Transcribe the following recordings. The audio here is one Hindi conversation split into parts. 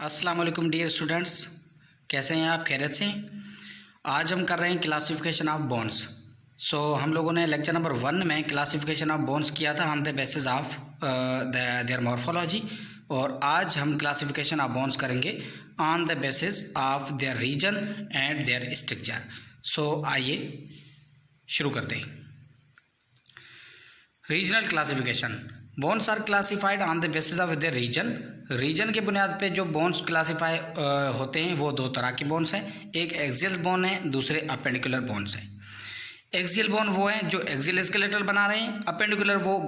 अस्सलाम वालेकुम डियर स्टूडेंट्स, कैसे हैं आप? खैरियत से? आज हम कर रहे हैं क्लासिफिकेशन ऑफ बोन्स। हम लोगों ने लेक्चर नंबर 1 में क्लासिफिकेशन ऑफ बोन्स किया था on the basis of their morphology, और आज हम क्लासिफिकेशन ऑफ बोन्स करेंगे on the basis of their region and their structure. आइए शुरू करते हैं। Regional classification. Bones are classified on the basis of their region. Region के बुनियाद पे जो बोन्स क्लासिफाई होते हैं वो दो तरह के बोन्स हैं, एक एक्सियल बोन है, दूसरे अपेंडिकुलर बोन्स हैं। एक्सियल बोन वो हैं जो एक्सियल स्केलेटल बना रहे हैं, अपेंडिकुलर वो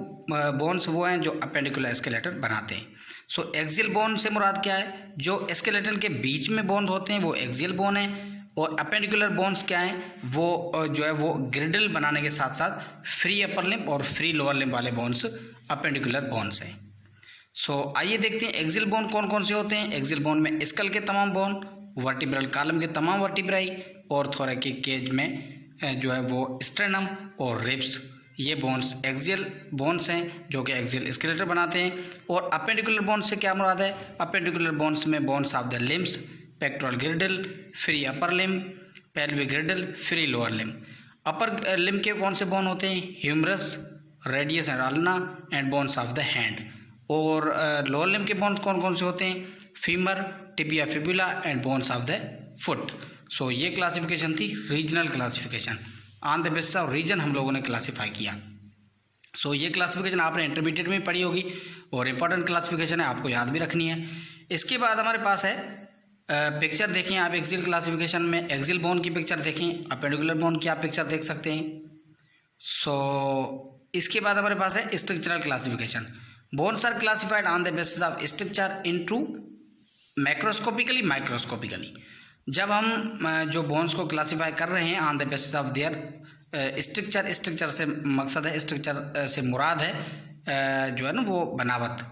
बोन्स वो हैं जो अपेंडिकुलर स्केलेटल बनाते हैं। एक्सियल बोन से मुराद क्या है? जो स्केलेटन के बीच में बोन होते हैं वो एक्सियल बोन है, और अपेंडिकुलर बोन्स क्या हैं? वो जो है वो ग्रिडल बनाने के साथ साथ फ्री अपर लिम्ब और फ्री लोअर लिम्ब वाले बोन्स अपेंडिकुलर बोन्स हैं। आइए देखते हैं एक्सियल बोन कौन कौन से होते हैं। एक्सियल बोन में स्कल के तमाम बोन, वर्टिब्रल कॉलम के तमाम वर्टिब्राई, और थोरैकिक केज में जो है वो स्ट्रेनम और रिब्स, ये बोन्स एक्सियल बोन्स हैं जो कि एक्सियल स्केलेटल बनाते हैं। और अपेंडिकुलर बोन्स से क्या मुराद है? अपेंडिकुलर बोन्स में bones of the limbs, pectoral girdle, free upper limb, pelvic girdle, free lower limb. Upper limb के कौन से बोन होते हैं? Humerus, radius and ulna and bones of the hand. और लोअर लिम्ब के बोन्स कौन कौन से होते हैं? Femur, tibia fibula and bones of the foot. ये क्लासिफिकेशन थी regional classification. On the basis of region हम लोगों ने क्लासीफाई किया। ये क्लासिफिकेशन आपने इंटरमीडिएट में पढ़ी होगी और इम्पॉर्टेंट क्लासिफिकेशन है, आपको याद भी रखनी है। इसके बाद हमारे पास है पिक्चर देखें आप एक्सियल क्लासिफिकेशन में, एक्सियल बोन की पिक्चर देखें, अपेंडिकुलर बोन की आप पिक्चर देख सकते हैं। इसके बाद हमारे पास है structural classification. Bones are classified on the basis of structure into macroscopically, microscopically. जब हम जो बोन्स को क्लासिफाई कर रहे हैं on the basis of their structure, structure से मकसद है, स्ट्रक्चर से मुराद है जो है ना वो बनावट।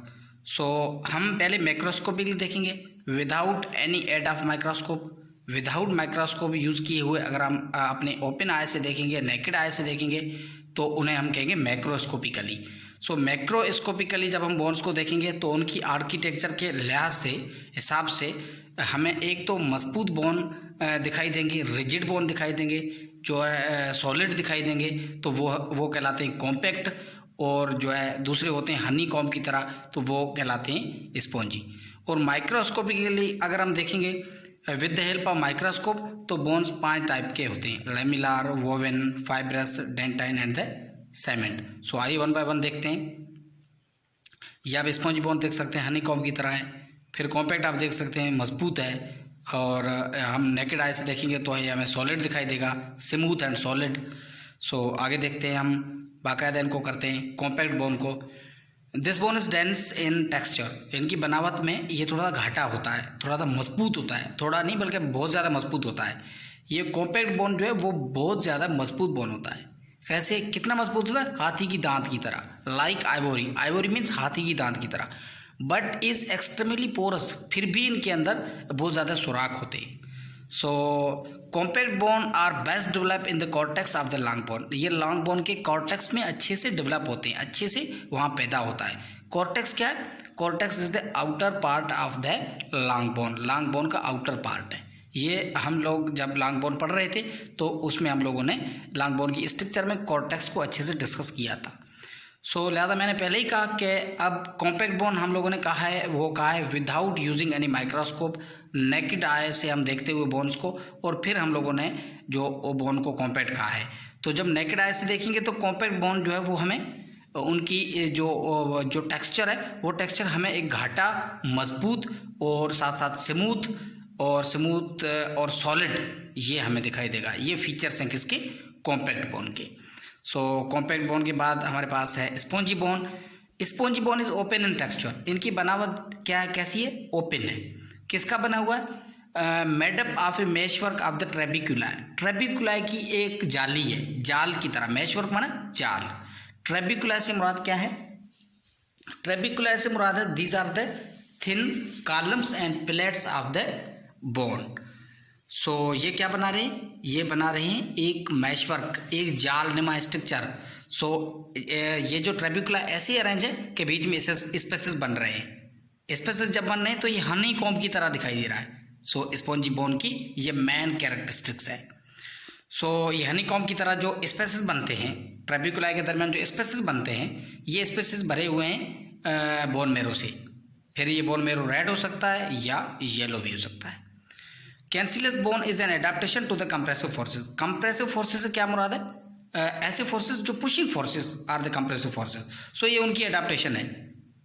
हम पहले मैक्रोस्कोपिकली देखेंगे without any ad of microscope. Without microscope use किए हुए अगर हम अपने ओपन आई से देखेंगे, नेकेड आई से देखेंगे, तो उन्हें हम कहेंगे मैक्रोस्कोपिकली। मैक्रोस्कोपिकली जब हम बोन्स को देखेंगे तो उनकी आर्किटेक्चर के लिहाज से, हिसाब से हमें एक तो मजबूत बोन दिखाई देंगे, रिजिड बोन दिखाई देंगे, जो है सॉलिड दिखाई देंगे, तो वो कहलाते हैं कॉम्पैक्ट। और जो है दूसरे होते हैं हनी कॉम्ब की तरह, तो वो कहलाते हैं स्पॉन्जी। और माइक्रोस्कोपिकली अगर हम देखेंगे with the help of microscope, तो बोन्स 5 टाइप के होते हैं: lamellar, woven, fibrous, dentine and the cement. आइए 1 बाय 1 देखते हैं। या आप स्पॉन्ज बोन देख सकते हैं, हनी कॉम्ब की तरह है। फिर कॉम्पैक्ट आप देख सकते हैं, मजबूत है। और हम नेकेड आई से देखेंगे तो ये हमें सॉलिड दिखाई देगा, स्मूथ एंड सॉलिड। आगे देखते हैं, हम बाकायदा इनको करते हैं कॉम्पैक्ट बोन को। This bone is dense in texture. इनकी बनावट में ये थोड़ा घाटा होता है, थोड़ा सा मजबूत होता है, थोड़ा नहीं बल्कि बहुत ज़्यादा मजबूत होता है। ये कॉम्पैक्ट बोन जो है वो बहुत ज़्यादा मजबूत बोन होता है। कैसे, कितना मजबूत होता है? हाथी की दांत की तरह, लाइक आइवोरी। आइवोरी मीन्स हाथी की दांत की तरह, बट इज़ एक्सट्रीमली पोरस। फिर भी इनके अंदर बहुत ज़्यादा सुराख होते हैं। Compact bone are best develop in the cortex of the long bone. ये लॉन्ग बोन के कॉर्टेक्स में अच्छे से डेवलप होते हैं, अच्छे से वहाँ पैदा होता है। कॉर्टेक्स क्या है? Cortex is the outer part of the long bone. Long bone का आउटर पार्ट है ये। हम लोग जब लॉन्ग बोन पढ़ रहे थे तो उसमें हम लोगों ने लॉन्ग बोन की स्ट्रक्चर में कॉर्टेक्स को अच्छे से डिस्कस किया था। लिहाजा मैंने पहले ही कहा कि अब कॉम्पैक्ट बोन हम लोगों ने कहा है, वो कहा है without using any microscope, naked eye से हम देखते हुए बोन्स को, और फिर हम लोगों ने जो बोन को कॉम्पैक्ट कहा है। तो जब नेकेड आई से देखेंगे तो कॉम्पैक्ट बोन जो है वो हमें उनकी जो टेक्सचर है वो टेक्सचर हमें एक घाटा, मजबूत और साथ साथ स्मूथ और सॉलिड ये हमें दिखाई देगा। ये फीचर्स हैं किसके? कॉम्पैक्ट बोन के। कॉम्पैक्ट बोन के बाद हमारे पास है spongy bone. Spongy bone is open in texture. इनकी बनावट क्या है, कैसी है? ओपन है। किसका बना हुआ है? Made up of a meshwork of the trabeculae. Trabeculae की एक जाली है, जाल की तरह। मेशवर्क माना जाल। ट्रेबिकुलाई से मुराद क्या है? ट्रेबिकुलाई से मुराद है these are the thin columns and plates of the bone. ये क्या बना रहे हैं? ये बना रहे हैं एक मैशवर्क, एक जाल नुमा स्ट्रक्चर। ये जो ट्रेबिकुला ऐसे अरेंज है कि बीच में स्पेसेस बन रहे हैं। स्पेसेस जब बन रहे हैं तो ये हनी कॉम्ब की तरह दिखाई दे रहा है। सो स्पॉन्जी बोन की ये मेन कैरेक्टरिस्टिक्स है। सो ये हनी कॉम्ब की तरह जो स्पेसेस बनते हैं, ट्रेबिकुलाई के दरमियान जो स्पेसेस बनते हैं, ये स्पेसेस भरे हुए हैं बोन मेरो से। फिर ये बोन मेरो रेड हो सकता है या येलो भी हो सकता है। Cancellous bone is an adaptation to the compressive forces. Compressive forces से क्या मुराद है? ऐसे फोर्सेस जो pushing forces are the compressive forces. So ये उनकी एडाप्टेशन है,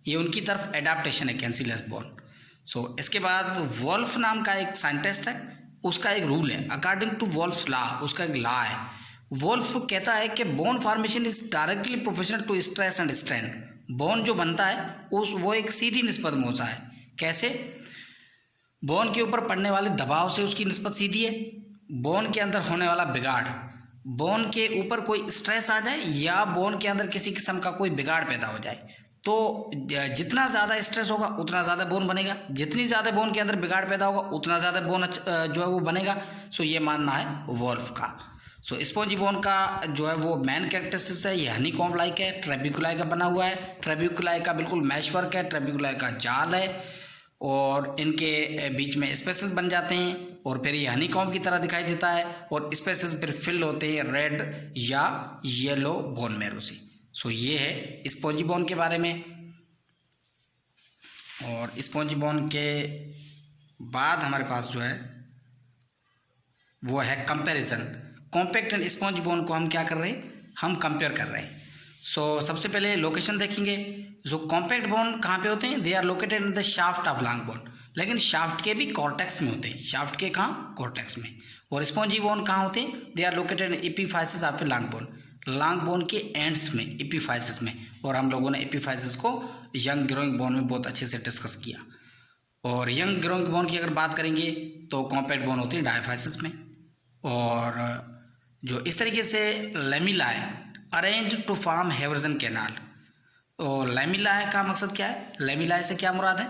ये उनकी तरफ एडाप्टेशन है कैंसिलस बोन। सो इसके बाद वोल्फ नाम का एक साइंटिस्ट है, उसका एक रूल है, अकॉर्डिंग टू वोल्फ्स लॉ, उसका एक लॉ है। वोल्फ कहता है कि bone formation is directly proportional to stress and strain. Bone जो बनता है वो एक सीधी निस्बत में होता है। कैसे? बोन के ऊपर पड़ने वाले दबाव से उसकी निस्बत सीधी है, बोन के अंदर होने वाला बिगाड़, बोन के ऊपर कोई स्ट्रेस आ जाए या बोन के अंदर किसी किस्म का कोई बिगाड़ पैदा हो जाए, तो जितना ज़्यादा स्ट्रेस होगा उतना ज़्यादा बोन बनेगा, जितनी ज़्यादा बोन के अंदर बिगाड़ पैदा होगा उतना ज़्यादा बोन जो है वो बनेगा। सो ये मानना है वोल्फ का। सो स्पॉन्जी बोन का जो है वो मेन कैरेक्टरिस्टिक्स है, ये हनी कॉम्ब लाइक है, ट्रेबिकुलाई का बना हुआ है, ट्रेबिकुलाई का बिल्कुल मैश वर्क है, ट्रेबिकुलाई का जाल है और इनके बीच में स्पेसेस बन जाते हैं और फिर ये हनी कॉम्ब की तरह दिखाई देता है और स्पेसेस फिर फिल होते हैं रेड या येलो बोन मेरो से। सो ये है स्पॉन्जी बोन के बारे में। और स्पॉन्जी बोन के बाद हमारे पास जो है वो है comparison. Compact and spongy bone को हम क्या कर रहे हैं? हम कंपेयर कर रहे हैं। सो सबसे पहले लोकेशन देखेंगे। जो कॉम्पैक्ट बोन कहाँ पे होते हैं? They are located in the shaft of long bone, लेकिन शाफ्ट के भी कॉर्टेक्स में होते हैं। शाफ्ट के कहाँ? कॉर्टेक्स में। और स्पॉन्जी बोन कहाँ होते हैं? They are located in epiphysis of long bone, long bone के एंड्स में, एपिफाइसिस में। और हम लोगों ने एपिफाइसिस को यंग ग्रोइंग बोन में बहुत अच्छे से डिस्कस किया। और यंग ग्रोइंग बोन की अगर बात करेंगे तो कॉम्पैक्ट बोन होती है डायफाइसिस में। और जो इस तरीके से लेमिलाए अरेंज टू फॉर्म हेवरजन कैनाल। और लेमिलाए का मकसद क्या है? लेमिलाए से क्या मुराद है?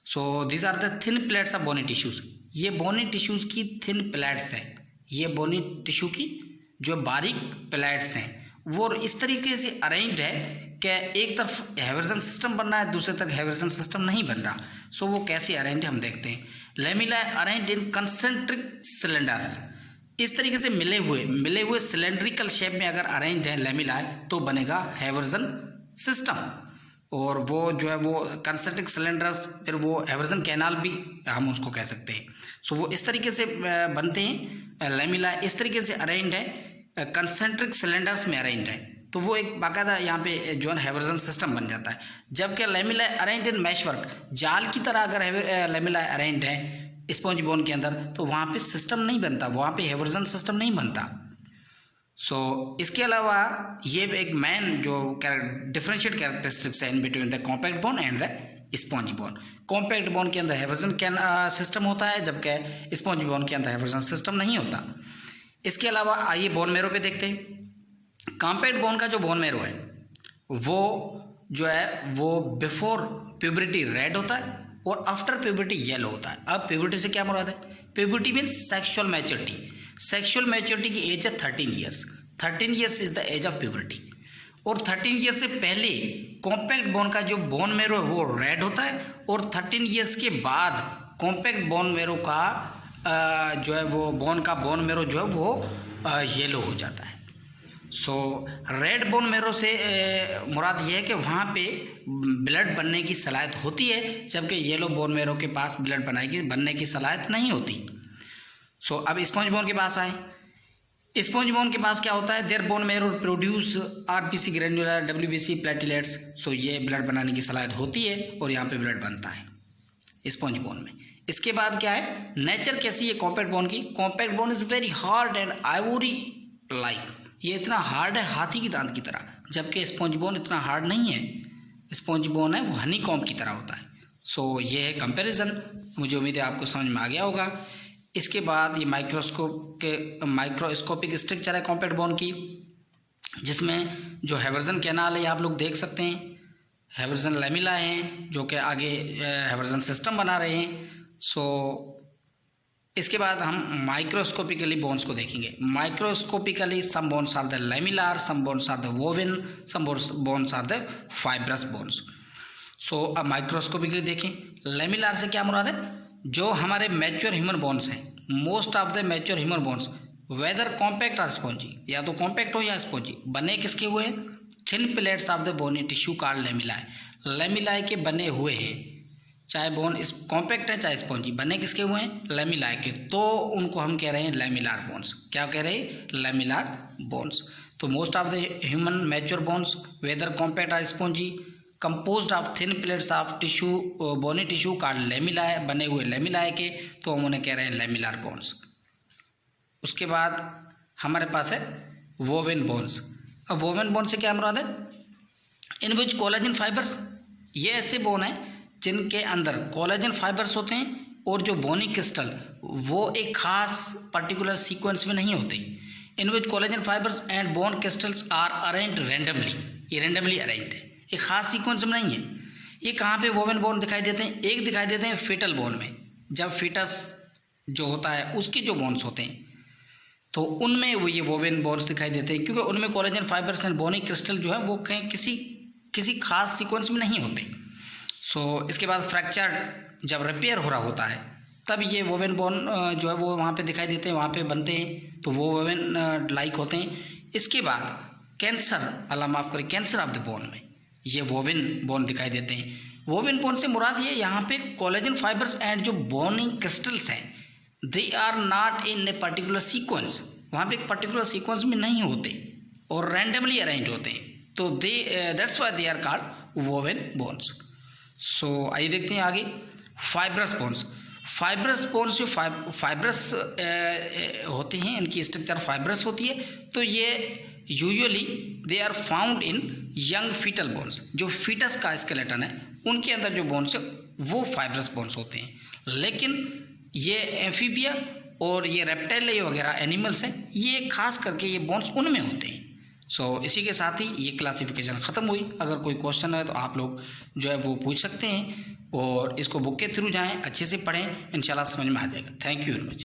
So these are the thin plates of bony tissues. ये बोनी टिश्यूज की थिन प्लेट्स हैं, ये बोनी टिश्यू की जो बारीक प्लेट्स हैं वो इस तरीके से अरेंज्ड है कि एक तरफ हेवरजन सिस्टम बन रहा है, दूसरे तरफ हेवरजन सिस्टम नहीं बन रहा। सो वो कैसे अरेंज है हम देखते हैं। लेमिलाए अरेंज्ड इन कंसेंट्रिक सिलेंडर्स। इस तरीके से मिले हुए सिलेंड्रिकल शेप में अगर अरेंज है लेमिलाए तो बनेगा हेवरजन सिस्टम। और वो जो है वो कंसेंट्रिक सिलेंडर्स, फिर वो हेवरजन कैनाल भी हम उसको कह सकते हैं। सो वो इस तरीके से बनते हैं। लेमिलाए इस तरीके से अरेंज है, कंसेंट्रिक सिलेंडर्स में अरेंज है, तो वो एक बाकायदा यहाँ पे जो है हेवरजन सिस्टम बन जाता है। जबकि लेमिलाए अरेंज इन मैशवर्क, जाल की तरह अगर लेमिलाए अरेंज है स्पॉन्ज बोन के अंदर तो वहाँ पे सिस्टम नहीं बनता, वहाँ पे हेवरजन सिस्टम नहीं बनता। सो इसके अलावा ये एक मेन जो डिफरेंशिएट कैरेक्टरिस्टिक्स है in between the compact bone and the spongy bone. Compact bone के अंदर हेवरजन सिस्टम होता है, जबकि स्पॉन्जी बोन के अंदर हेवरजन सिस्टम नहीं होता। इसके अलावा आइए बोन मेरो पे देखते हैं। कॉम्पैक्ट बोन का जो बोन मेरो है वो जो है वो बिफोर प्यूबरिटी रेड होता है और आफ्टर प्यूबरिटी येलो होता है। अब प्यूबरिटी से क्या मुराद है? Puberty means sexual maturity. Sexual maturity की एज है 13 years. 13 years is the age of puberty. और 13 ईयर्स से पहले कॉम्पैक्ट बोन का जो बोन मेरो है वो रेड होता है और 13 ईयर्स के बाद कॉम्पैक्ट बोन मेरो का जो है वो बोन मेरो जो है वो येलो हो जाता है। सो रेड बोन मेरो से मुराद ये है कि वहाँ पे ब्लड बनने की सलाहियत होती है, जबकि येलो बोन मेरो के पास ब्लड बनने की सलाहियत नहीं होती। सो अब स्पॉन्ज बोन के पास आए। स्पॉन्ज बोन के पास क्या होता है? There bone marrow produce RBC granular WBC platelets. So ये ब्लड बनाने की सलाहियत होती है और यहाँ पे ब्लड बनता है स्पॉन्ज बोन में। इसके बाद क्या है? नेचर कैसी है कॉम्पैक्ट बोन की? Compact bone is very hard and ivory like. ये इतना हार्ड है हाथी की दांत की तरह, जबकि स्पॉन्ज बोन इतना हार्ड नहीं है। स्पॉन्ज बोन है वो हनी कॉम्ब की तरह होता है। सो ये है कंपैरिजन। मुझे उम्मीद है आपको समझ में आ गया होगा। इसके बाद ये माइक्रोस्कोपिक स्ट्रक्चर है कॉम्पैक्ट बोन की, जिसमें जो हेवरजन कैनाल है आप लोग देख सकते हैं, हेवरजन लेमिला हैं जो कि आगे हेवरजन सिस्टम बना रहे हैं। सो इसके बाद हम माइक्रोस्कोपिकली बोन्स को देखेंगे। Microscopically some bones are the lamellar, some bones are the woven, some bones are the fibrous bones. So अब माइक्रोस्कोपिकली देखें, लेमिनार से क्या मुराद है, जो हमारे मैच्योर ह्यूमन बोन्स हैं, most of the mature human bones whether compact और स्पॉन्जी, या तो कॉम्पैक्ट हो या स्पॉन्जी, बने किसके हुए हैं, thin plates of the bony tissue called lamellae, lamellae के बने हुए हैं, चाहे बोन इस कॉम्पैक्ट है चाहे स्पॉन्जी, बने किसके हुए हैं, लेमिलाए के, तो उनको हम कह रहे हैं लेमिलार बोन्स। क्या कह रहे हैं, लेमिलार बोन्स। तो most of the human mature bones whether compact और spongy composed of thin plates of tissue bony tissue called lamellae, बने हुए लेमिलाए के, तो हम उन्हें कह रहे हैं लेमिलार बोन्स। उसके बाद हमारे पास है वोवेन बोन्स। अब वोवेन बोन से क्या मुराद है, इन विच कोलेजन फाइबर्स, ये ऐसे बोन है जिनके अंदर कोलेजन फाइबर्स होते हैं और जो बोनी क्रिस्टल वो एक खास पर्टिकुलर सीक्वेंस में नहीं होते। In which collagen fibres and bone crystals are arranged randomly, ये रैंडमली अरेंज्ड है, एक खास सीक्वेंस में नहीं है। ये कहाँ पे वोवेन बोन दिखाई देते हैं, एक दिखाई देते हैं फीटल बोन में, जब फीटस जो होता है उसके जो बोन्स होते हैं तो उनमें वो ये वोवेन बोन्स दिखाई देते हैं, क्योंकि उनमें collagen fibres and bony crystal जो है वो कहीं किसी खास सीक्वेंस में नहीं होते। सो इसके बाद फ्रैक्चर जब रिपेयर हो रहा होता है तब ये वोवेन बोन जो है वो वहाँ पे दिखाई देते हैं, वहाँ पे बनते हैं, तो वो वोवेन लाइक होते हैं। इसके बाद कैंसर, अल्लाह माफ़ करे, कैंसर ऑफ द बोन में ये वोवेन बोन दिखाई देते हैं। वोवेन बोन से मुराद ये यहाँ पे कोलेजन फाइबर्स एंड जो बोनी क्रिस्टल्स हैं they are not in a particular sequence, वहाँ पे एक पर्टिकुलर सीक्वेंस में नहीं होते और रैंडमली अरेंज होते हैं, तो that's why they are called woven bones. So आइए देखते हैं आगे फाइब्रस बोन्स। फाइब्रस बोन्स जो फाइब्रस होती हैं, इनकी स्ट्रक्चर फाइब्रस होती है, तो ये usually they are found in young fetal bones, जो फीटस का स्केलेटन है उनके अंदर जो बोन्स है वो फाइब्रस बोन्स होते हैं। लेकिन ये एम्फीबिया और ये रेप्टाइल वगैरह एनिमल्स हैं, ये खास करके ये बोन्स उनमें होते हैं। सो इसी के साथ ही ये क्लासिफिकेशन ख़त्म हुई। अगर कोई क्वेश्चन है तो आप लोग जो है वो पूछ सकते हैं और इसको बुक के थ्रू जाएं, अच्छे से पढ़ें, इंशाल्लाह समझ में आ जाएगा। Thank you very much.